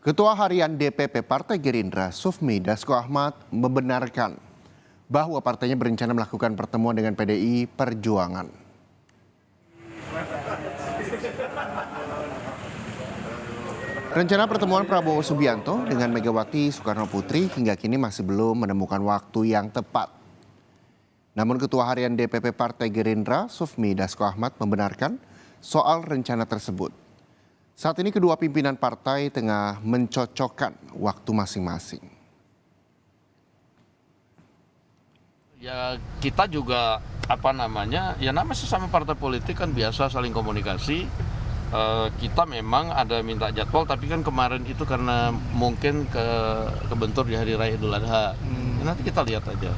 Ketua Harian DPP Partai Gerindra, Sufmi Dasko Ahmad, membenarkan bahwa partainya berencana melakukan pertemuan dengan PDI Perjuangan. Rencana pertemuan Prabowo Subianto dengan Megawati Soekarno Putri hingga kini masih belum menemukan waktu yang tepat. Namun Ketua Harian DPP Partai Gerindra, Sufmi Dasko Ahmad, membenarkan soal rencana tersebut. Saat ini kedua pimpinan partai tengah mencocokkan waktu masing-masing. Ya kita juga namanya sesama partai politik kan biasa saling komunikasi. Kita memang ada minta jadwal, tapi kan kemarin itu karena mungkin kebentur di Hari Raya Idul Adha. Nanti kita lihat aja.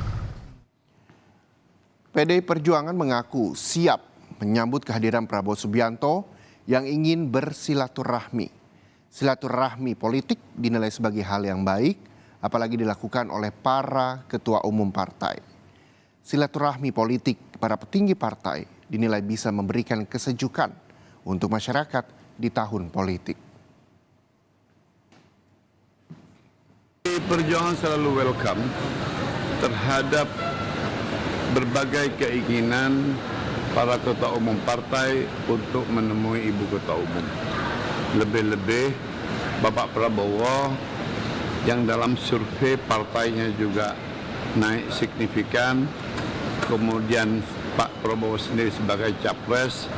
PDI Perjuangan mengaku siap menyambut kehadiran Prabowo Subianto yang ingin bersilaturahmi. Silaturahmi politik dinilai sebagai hal yang baik, apalagi dilakukan oleh para ketua umum partai. Silaturahmi politik para petinggi partai dinilai bisa memberikan kesejukan untuk masyarakat di tahun politik. Perjuangan selalu welcome terhadap berbagai keinginan para ketua umum partai untuk menemui ibu ketua umum. Lebih-lebih Bapak Prabowo yang dalam survei partainya juga naik signifikan, kemudian Pak Prabowo sendiri sebagai capres,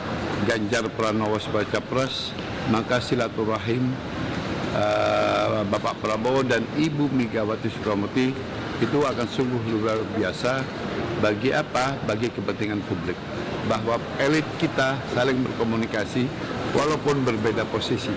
Ganjar Pranowo sebagai capres, maka silaturahim Bapak Prabowo dan Ibu Megawati Soekarno Putri itu akan sungguh luar biasa. Bagi apa? Bagi kepentingan publik. Bahwa elit kita saling berkomunikasi walaupun berbeda posisi.